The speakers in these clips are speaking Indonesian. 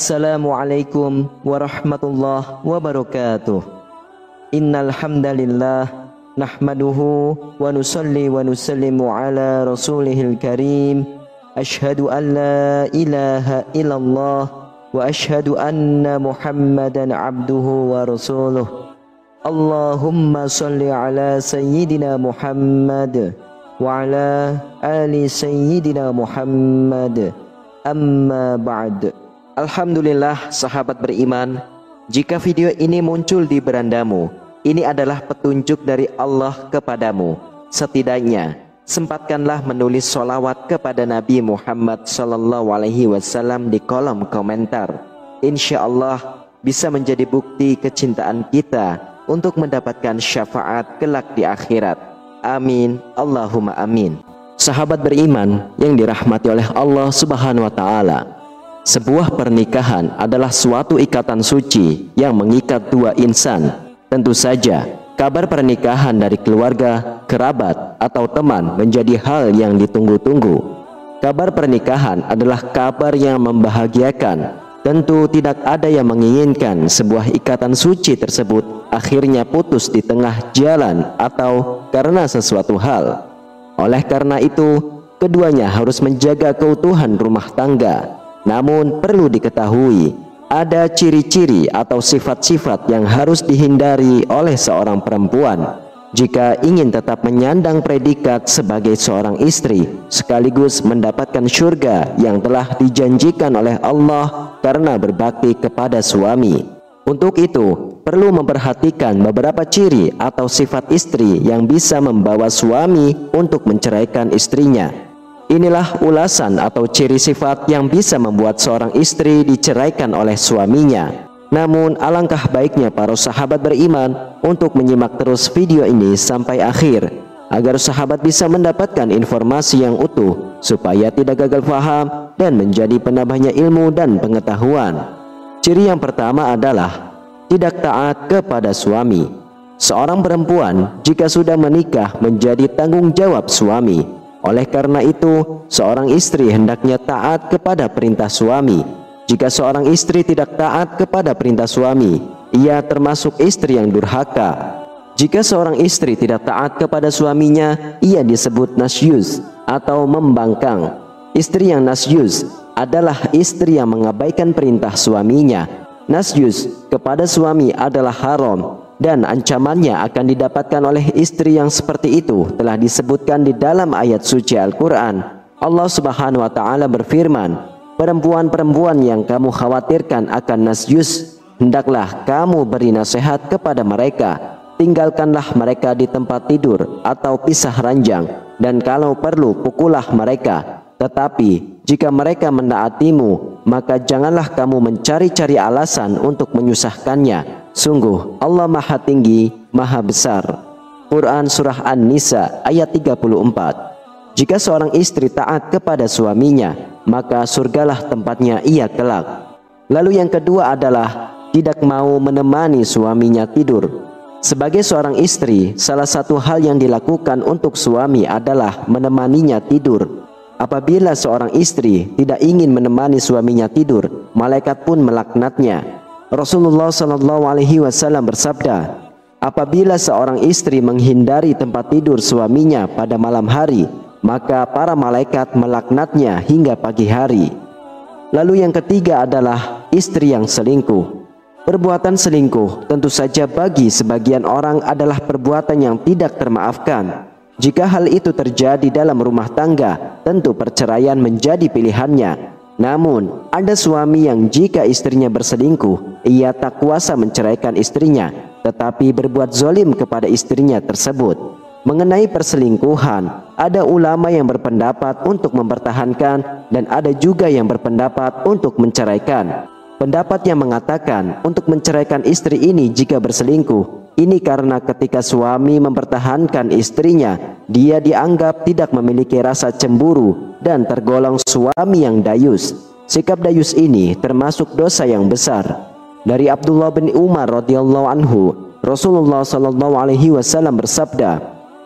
Assalamualaikum warahmatullahi wabarakatuh. Innal hamdalillah nahmaduhu wa nusalli wa nusallimu ala rasulihil karim. Asyhadu an la ilaha illallah wa asyhadu anna Muhammadan abduhu wa rasuluh. Allahumma salli ala sayyidina Muhammad wa ala ali sayyidina Muhammad. Amma ba'd. Alhamdulillah sahabat beriman, jika video ini muncul di berandamu, ini adalah petunjuk dari Allah kepadamu. Setidaknya sempatkanlah menulis sholawat kepada Nabi Muhammad SAW di kolom komentar. Insya Allah bisa menjadi bukti kecintaan kita untuk mendapatkan syafaat kelak di akhirat. Amin, Allahumma amin. Sahabat beriman yang dirahmati oleh Allah Subhanahu wa Ta'ala, sebuah pernikahan adalah suatu ikatan suci yang mengikat dua insan. Tentu saja kabar pernikahan dari keluarga, kerabat, atau teman menjadi hal yang ditunggu-tunggu. Kabar pernikahan adalah kabar yang membahagiakan. Tentu tidak ada yang menginginkan sebuah ikatan suci tersebut akhirnya putus di tengah jalan atau karena sesuatu hal. Oleh karena itu, keduanya harus menjaga keutuhan rumah tangga. Namun perlu diketahui, ada ciri-ciri atau sifat-sifat yang harus dihindari oleh seorang perempuan jika ingin tetap menyandang predikat sebagai seorang istri sekaligus mendapatkan surga yang telah dijanjikan oleh Allah karena berbakti kepada suami. Untuk itu, perlu memperhatikan beberapa ciri atau sifat istri yang bisa membawa suami untuk menceraikan istrinya. Inilah ulasan atau ciri sifat yang bisa membuat seorang istri diceraikan oleh suaminya. Namun alangkah baiknya para sahabat beriman untuk menyimak terus video ini sampai akhir, agar sahabat bisa mendapatkan informasi yang utuh supaya tidak gagal paham dan menjadi penambahnya ilmu dan pengetahuan. Ciri yang pertama adalah tidak taat kepada suami. Seorang perempuan jika sudah menikah menjadi tanggung jawab suami. Oleh karena itu, seorang istri hendaknya taat kepada perintah suami. Jika seorang istri tidak taat kepada perintah suami, ia termasuk istri yang durhaka. Jika seorang istri tidak taat kepada suaminya, ia disebut nasyuz atau membangkang. Istri yang nasyuz adalah istri yang mengabaikan perintah suaminya. Nasyuz kepada suami adalah haram dan ancamannya akan didapatkan oleh istri yang seperti itu telah disebutkan di dalam ayat suci Al-Quran. Allah Subhanahu wa Ta'ala berfirman, perempuan-perempuan yang kamu khawatirkan akan nasyuz, hendaklah kamu beri nasihat kepada mereka, tinggalkanlah mereka di tempat tidur atau pisah ranjang, dan kalau perlu pukullah mereka. Tetapi jika mereka menaatimu, maka janganlah kamu mencari-cari alasan untuk menyusahkannya. Sungguh Allah Maha Tinggi, Maha Besar. Quran Surah An-Nisa ayat 34. Jika seorang istri taat kepada suaminya, maka surgalah tempatnya ia kelak. Lalu yang kedua adalah tidak mau menemani suaminya tidur. Sebagai seorang istri, salah satu hal yang dilakukan untuk suami adalah menemaninya tidur. Apabila seorang istri tidak ingin menemani suaminya tidur, malaikat pun melaknatnya. Rasulullah SAW bersabda, apabila seorang istri menghindari tempat tidur suaminya pada malam hari, maka para malaikat melaknatnya hingga pagi hari. Lalu yang ketiga adalah istri yang selingkuh. Perbuatan selingkuh tentu saja bagi sebagian orang adalah perbuatan yang tidak termaafkan. Jika hal itu terjadi dalam rumah tangga, tentu perceraian menjadi pilihannya. Namun, ada suami yang jika istrinya berselingkuh, ia tak kuasa menceraikan istrinya, tetapi berbuat zalim kepada istrinya tersebut. Mengenai perselingkuhan, ada ulama yang berpendapat untuk mempertahankan dan ada juga yang berpendapat untuk menceraikan. Pendapat yang mengatakan untuk menceraikan istri ini jika berselingkuh, ini karena ketika suami mempertahankan istrinya, dia dianggap tidak memiliki rasa cemburu dan tergolong suami yang dayus. Sikap dayus ini termasuk dosa yang besar. Dari Abdullah bin Umar radhiyallahu anhu, Rasulullah SAW bersabda,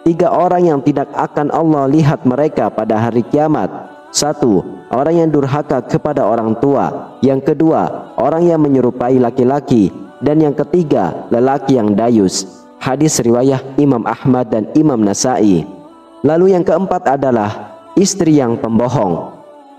3 orang yang tidak akan Allah lihat mereka pada hari kiamat. 1. orang yang durhaka kepada orang tua. Yang kedua, orang yang menyerupai laki-laki. Dan yang ketiga, lelaki yang dayus. Hadis riwayat Imam Ahmad dan Imam Nasai. Lalu yang keempat adalah istri yang pembohong.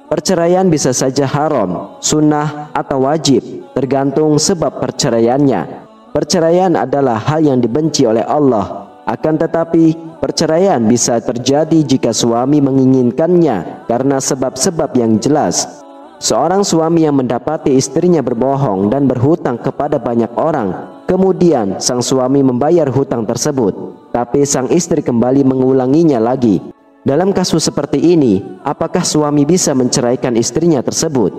Perceraian bisa saja haram, sunnah atau wajib, tergantung sebab perceraiannya. Perceraian adalah hal yang dibenci oleh Allah. Akan tetapi, perceraian bisa terjadi jika suami menginginkannya karena sebab-sebab yang jelas. Seorang suami yang mendapati istrinya berbohong dan berhutang kepada banyak orang, kemudian sang suami membayar hutang tersebut, tapi sang istri kembali mengulanginya lagi. Dalam kasus seperti ini, apakah suami bisa menceraikan istrinya tersebut?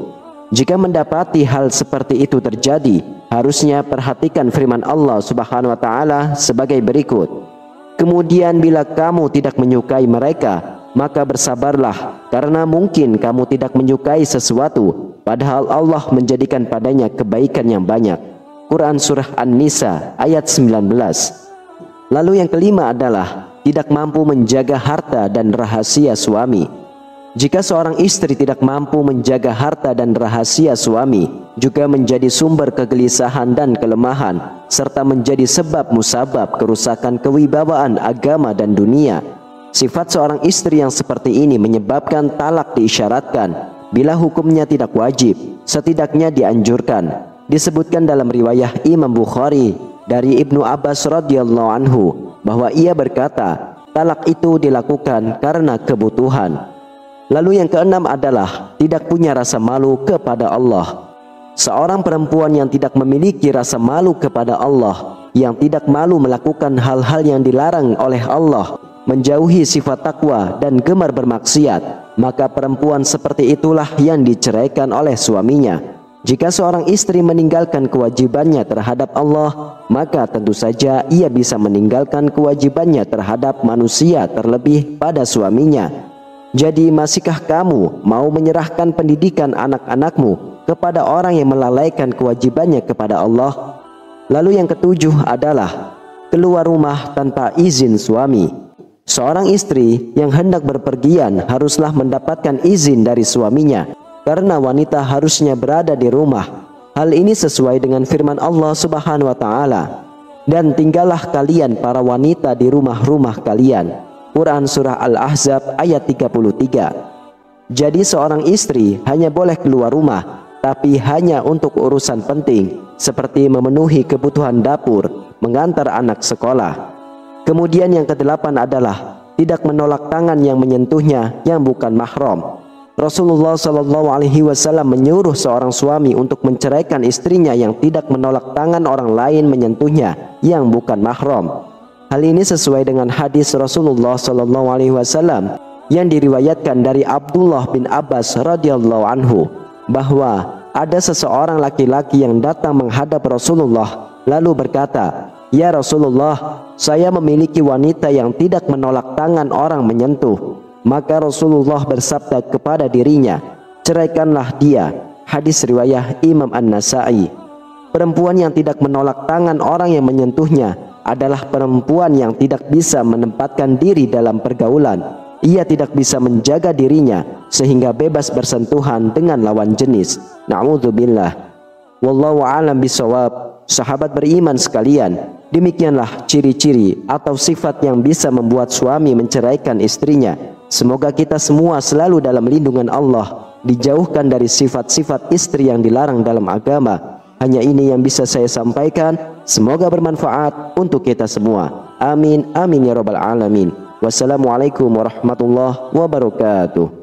Jika mendapati hal seperti itu terjadi, harusnya perhatikan firman Allah Subhanahu wa taala sebagai berikut. Kemudian bila kamu tidak menyukai mereka, maka bersabarlah, karena mungkin kamu tidak menyukai sesuatu, padahal Allah menjadikan padanya kebaikan yang banyak. Quran Surah An-Nisa ayat 19. Lalu yang kelima adalah tidak mampu menjaga harta dan rahasia suami. Jika seorang istri tidak mampu menjaga harta dan rahasia suami, juga menjadi sumber kegelisahan dan kelemahan, serta menjadi sebab musabab kerusakan kewibawaan agama dan dunia. Sifat seorang istri yang seperti ini menyebabkan talak diisyaratkan. Bila hukumnya tidak wajib, setidaknya dianjurkan. Disebutkan dalam riwayat Imam Bukhari dari Ibnu Abbas radhiyallahu anhu bahwa ia berkata, talak itu dilakukan karena kebutuhan. Lalu yang keenam adalah tidak punya rasa malu kepada Allah. Seorang perempuan yang tidak memiliki rasa malu kepada Allah, yang tidak malu melakukan hal-hal yang dilarang oleh Allah, menjauhi sifat takwa dan gemar bermaksiat, maka perempuan seperti itulah yang diceraikan oleh suaminya. Jika seorang istri meninggalkan kewajibannya terhadap Allah, maka tentu saja ia bisa meninggalkan kewajibannya terhadap manusia, terlebih pada suaminya. Jadi masihkah kamu mau menyerahkan pendidikan anak-anakmu kepada orang yang melalaikan kewajibannya kepada Allah? Lalu yang ketujuh adalah keluar rumah tanpa izin suami. Seorang istri yang hendak berpergian haruslah mendapatkan izin dari suaminya, karena wanita harusnya berada di rumah. Hal ini sesuai dengan firman Allah Subhanahu wa taala, dan tinggallah kalian para wanita di rumah-rumah kalian. Quran Surah Al-Ahzab ayat 33. Jadi seorang istri hanya boleh keluar rumah, tapi hanya untuk urusan penting, seperti memenuhi kebutuhan dapur, mengantar anak sekolah. Kemudian yang kedelapan adalah tidak menolak tangan yang menyentuhnya yang bukan mahram. Rasulullah SAW menyuruh seorang suami untuk menceraikan istrinya yang tidak menolak tangan orang lain menyentuhnya yang bukan mahram. Hal ini sesuai dengan hadis Rasulullah SAW yang diriwayatkan dari Abdullah bin Abbas radhiyallahu anhu bahwa ada seseorang laki-laki yang datang menghadap Rasulullah lalu berkata, "Ya Rasulullah, saya memiliki wanita yang tidak menolak tangan orang menyentuh." Maka Rasulullah bersabda kepada dirinya, "Ceraikanlah dia." Hadis riwayat Imam An-Nasai. Perempuan yang tidak menolak tangan orang yang menyentuhnya adalah perempuan yang tidak bisa menempatkan diri dalam pergaulan. Ia tidak bisa menjaga dirinya sehingga bebas bersentuhan dengan lawan jenis. Na'udzubillah. Wallahu a'lam bishawab. Sahabat beriman sekalian, demikianlah ciri-ciri atau sifat yang bisa membuat suami menceraikan istrinya. Semoga kita semua selalu dalam lindungan Allah, dijauhkan dari sifat-sifat istri yang dilarang dalam agama. Hanya ini yang bisa saya sampaikan. Semoga bermanfaat untuk kita semua. Amin, amin ya rabbal alamin. Wassalamualaikum warahmatullahi wabarakatuh.